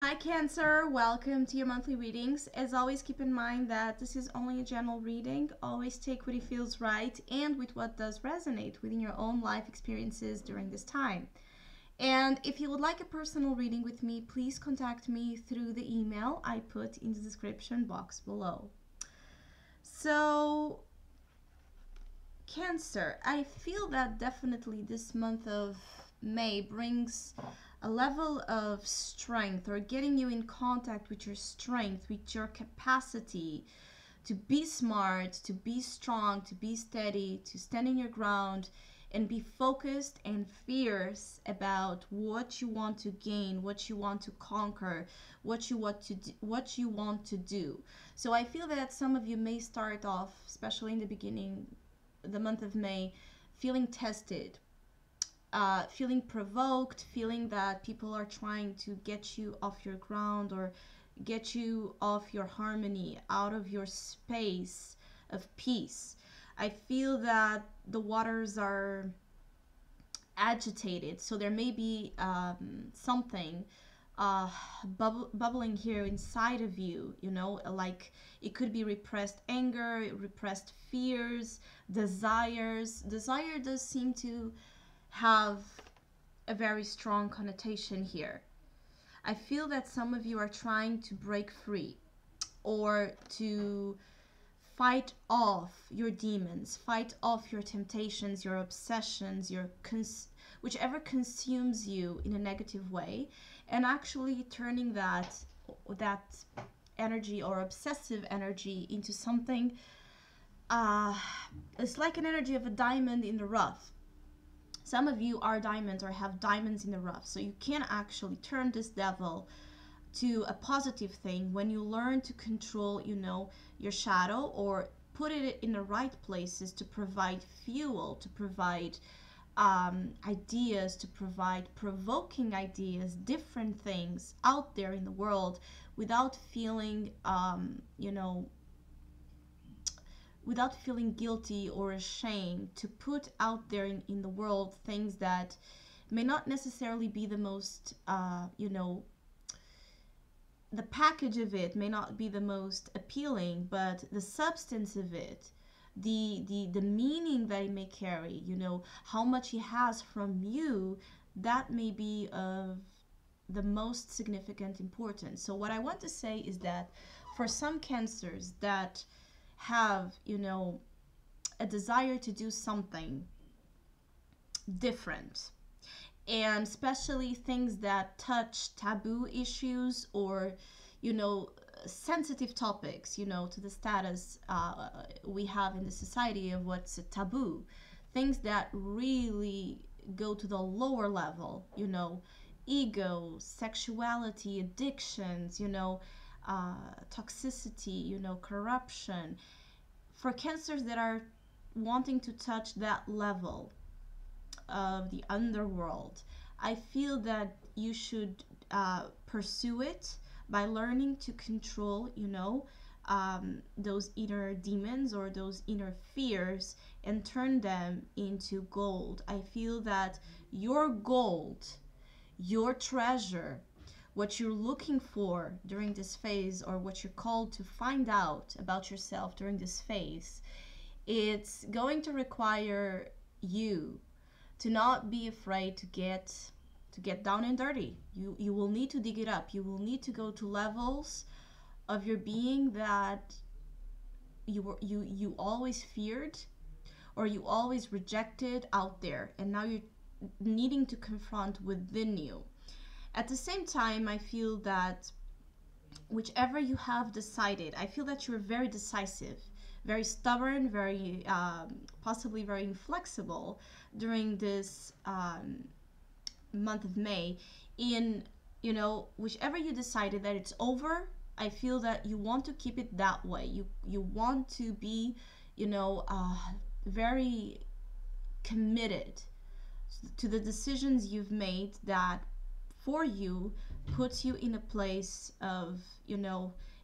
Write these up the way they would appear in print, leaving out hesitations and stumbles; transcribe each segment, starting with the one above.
Hi Cancer, welcome to your monthly readings. As always, keep in mind that this is only a general reading. Always take what it feels right and with what does resonate within your own life experiences during this time. And if you would like a personal reading with me, please contact me through the email I put in the description box below. So, Cancer, I feel that definitely this month of May brings a level of strength, or getting you in contact with your strength, with your capacity to be smart, to be strong, to be steady, to stand in your ground and be focused and fierce about what you want to gain, what you want to conquer, what you want to do. So I feel that some of you may start off, especially in the beginning, the month of May, feeling tested, feeling provoked, feeling that people are trying to get you off your ground or get you off your harmony, out of your space of peace. I feel that the waters are agitated, so there may be something bubbling here inside of you, like it could be repressed anger, repressed fears, desires. Desire does seem to have a very strong connotation here. I feel that some of you are trying to break free or to fight off your demons, fight off your temptations, your obsessions, whichever consumes you in a negative way, and actually turning that energy or obsessive energy into something. It's like an energy of a diamond in the rough. Some of you are diamonds or have diamonds in the rough, so you can actually turn this devil to a positive thing when you learn to control, your shadow, or put it in the right places to provide fuel, to provide ideas, to provide provoking ideas, different things out there in the world without feeling, without feeling guilty or ashamed, to put out there in the world things that may not necessarily be the most, the package of it may not be the most appealing, but the substance of it, the meaning that it may carry, how much it has from you, that may be of the most significant importance. So what I want to say is that for some cancers that have, a desire to do something different, and especially things that touch taboo issues or, sensitive topics, to the status we have in the society of what's a taboo, things that really go to the lower level, ego, sexuality, addictions, toxicity, corruption. For cancers that are wanting to touch that level of the underworld, I feel that you should pursue it by learning to control, those inner demons or those inner fears and turn them into gold. I feel that your gold, your treasure, what you're looking for during this phase, or what you're called to find out about yourself during this phase, it's going to require you to not be afraid to get down and dirty. You will need to dig it up. You will need to go to levels of your being that you always feared, or you always rejected out there, and now you're needing to confront within you. At the same time, I feel that whichever you have decided, I feel that you're very decisive, very stubborn, very possibly very inflexible during this month of May. In, whichever you decided that it's over, I feel that you want to keep it that way. You want to be, very committed to the decisions you've made that for you puts you in a place of,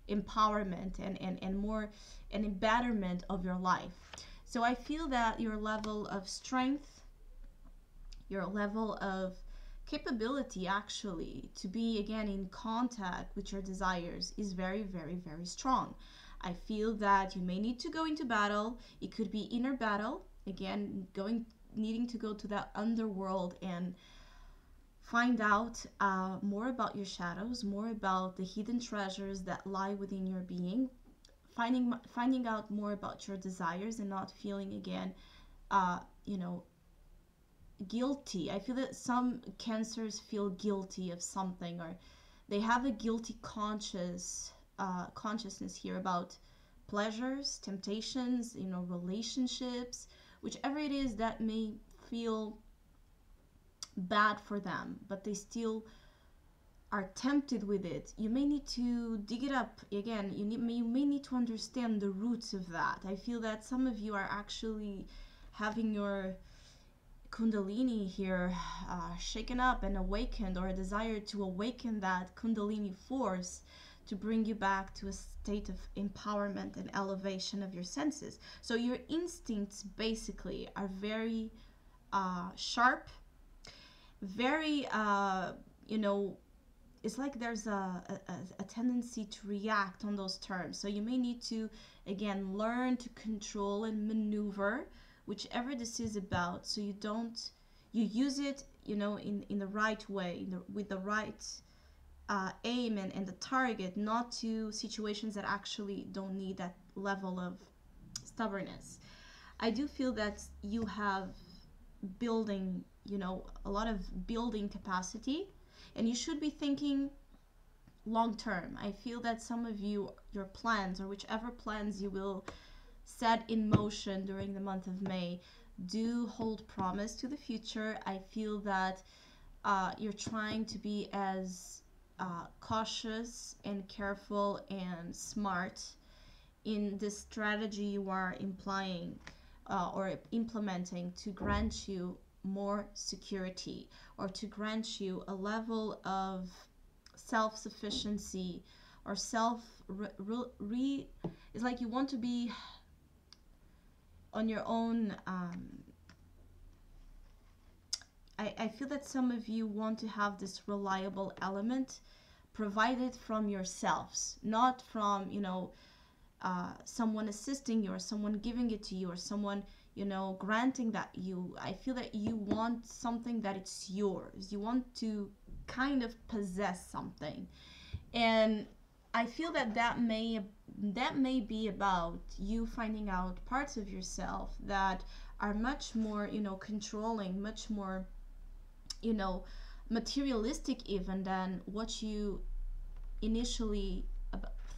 empowerment and more an betterment of your life. So I feel that your level of strength, your level of capability actually to be again in contact with your desires is very, very, very strong. I feel that you may need to go into battle. It could be inner battle, again, going needing to go to that underworld and find out more about your shadows, more about the hidden treasures that lie within your being, finding out more about your desires and not feeling again, uh, you know, guilty. I feel that some cancers feel guilty of something, or they have a guilty consciousness here about pleasures, temptations, relationships, whichever it is that may feel bad for them, but they still are tempted with it. You may need to dig it up again. You may need to understand the roots of that. I feel that some of you are actually having your kundalini here shaken up and awakened, or a desire to awaken that kundalini force to bring you back to a state of empowerment and elevation of your senses. So your instincts basically are very sharp, very it's like there's a tendency to react on those terms. So you may need to again learn to control and maneuver whichever this is about, so you use it in the right way, with the right aim and the target, not to situations that actually don't need that level of stubbornness. I do feel that you have building, a lot of building capacity, and you should be thinking long term. I feel that some of you, your plans, or whichever plans you will set in motion during the month of May, do hold promise to the future. I feel that you're trying to be as cautious and careful and smart in this strategy you are implying or implementing to grant you more security, or to grant you a level of self-sufficiency, or it's like you want to be on your own. I feel that some of you want to have this reliable element provided from yourselves, not from someone assisting you, or someone giving it to you, or someone granting that you. I feel that you want something that it's yours. You want to kind of possess something, and I feel that that may be about you finding out parts of yourself that are much more controlling, much more materialistic even than what you initially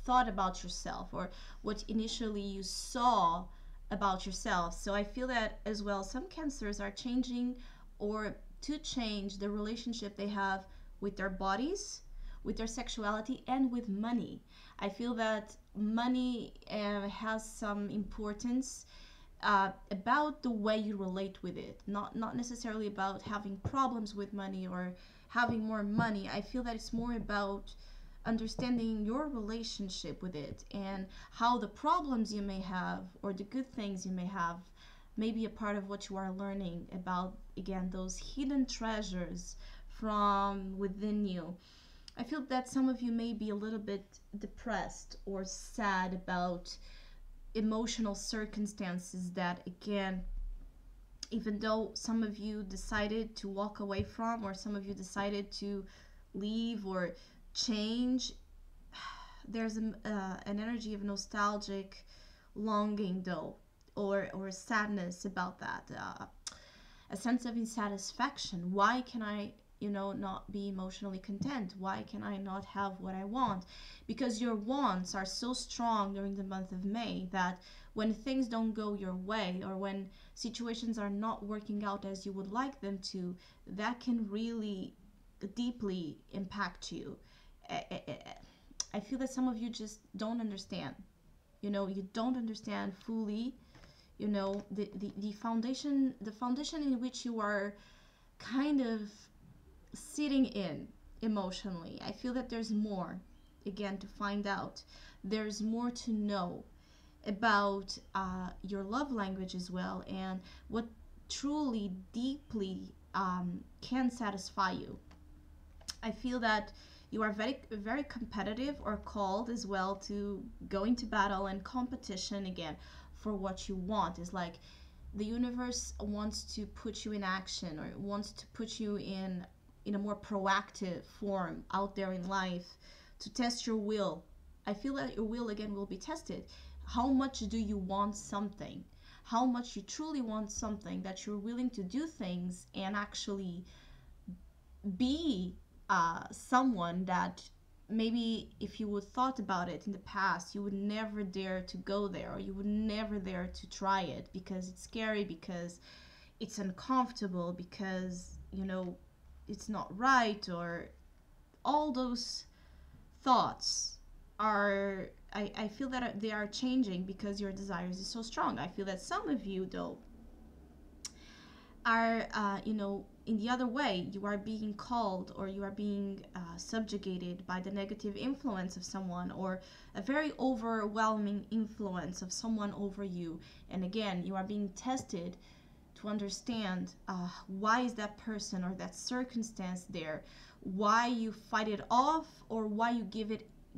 thought about yourself, or what initially you saw about yourself. So I feel that as well some cancers are changing, or to change the relationship they have with their bodies, with their sexuality, and with money. I feel that money has some importance about the way you relate with it, not necessarily about having problems with money or having more money. I feel that it's more about understanding your relationship with it, and how the problems you may have, or the good things you may have, may be a part of what you are learning about, again, those hidden treasures from within you. I feel that some of you may be a little bit depressed or sad about emotional circumstances that, again, even though some of you decided to walk away from, or some of you decided to leave or change, there's an energy of nostalgic longing though, or sadness about that, a sense of insatisfaction. Why can I not be emotionally content? Why can I not have what I want? Because your wants are so strong during the month of May that when things don't go your way, or when situations are not working out as you would like them to, that can really deeply impact you. I feel that some of you just don't understand. You don't understand fully, the foundation in which you are kind of sitting in emotionally. I feel that there's more, again, to find out. There's more to know about your love language as well, and what truly, deeply can satisfy you. I feel that you are very competitive or called as well to go into battle and competition again for what you want. It's like the universe wants to put you in action, or wants to put you in a more proactive form out there in life to test your will. I feel that your will again will be tested. How much do you want something? How much you truly want something, that you're willing to do things and actually be someone that maybe if you would thought about it in the past, you would never dare to go there, or you would never dare to try it because it's scary, because it's uncomfortable, because it's not right, or all those thoughts are, I feel that they are changing because your desires is so strong. I feel that some of you though are in the other way. You are being called, or you are being subjugated by the negative influence of someone, or a very overwhelming influence of someone over you. And again, you are being tested to understand why is that person or that circumstance there, why you fight it off, or why you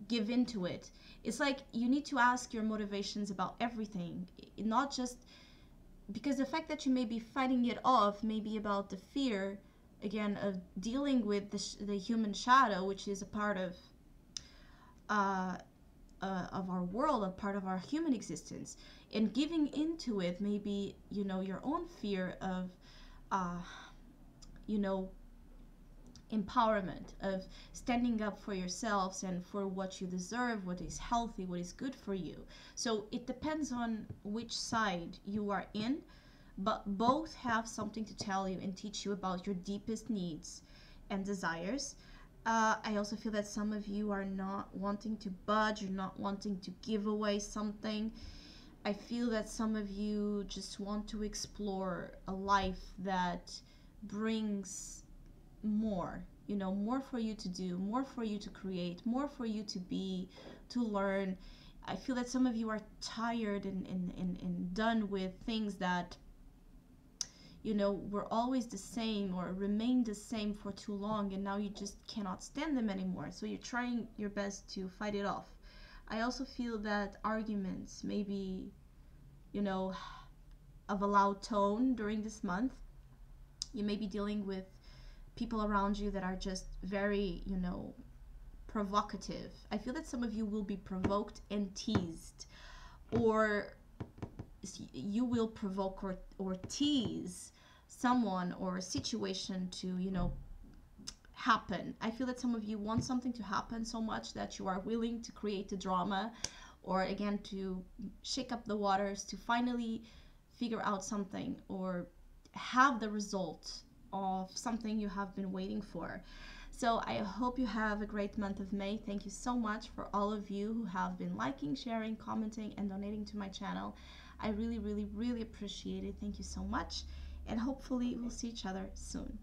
give into it. It's like you need to ask your motivations about everything, not just because the fact that you may be fighting it off may be about the fear, again, of dealing with the human shadow, which is a part uh, of our world, a part of our human existence, and giving into it maybe your own fear of uh, you know empowerment, of standing up for yourselves and for what you deserve, what is healthy, what is good for you. So it depends on which side you are in, but both have something to tell you and teach you about your deepest needs and desires. I also feel that some of you are not wanting to budge, you're not wanting to give away something. I feel that some of you just want to explore a life that brings more, more for you to do, more for you to create, more for you to be, to learn. I feel that some of you are tired and done with things that were always the same or remained the same for too long, and now you just cannot stand them anymore, so you're trying your best to fight it off. I also feel that arguments maybe of a loud tone during this month. You may be dealing with people around you that are just very, provocative. I feel that some of you will be provoked and teased, or you will provoke or tease someone or a situation to, happen. I feel that some of you want something to happen so much that you are willing to create the drama, or again, to shake up the waters, to finally figure out something or have the result of something you have been waiting for. So I hope you have a great month of May. Thank you so much for all of you who have been liking, sharing, commenting, and donating to my channel. I really, really, really appreciate it. Thank you so much. And hopefully we'll see each other soon.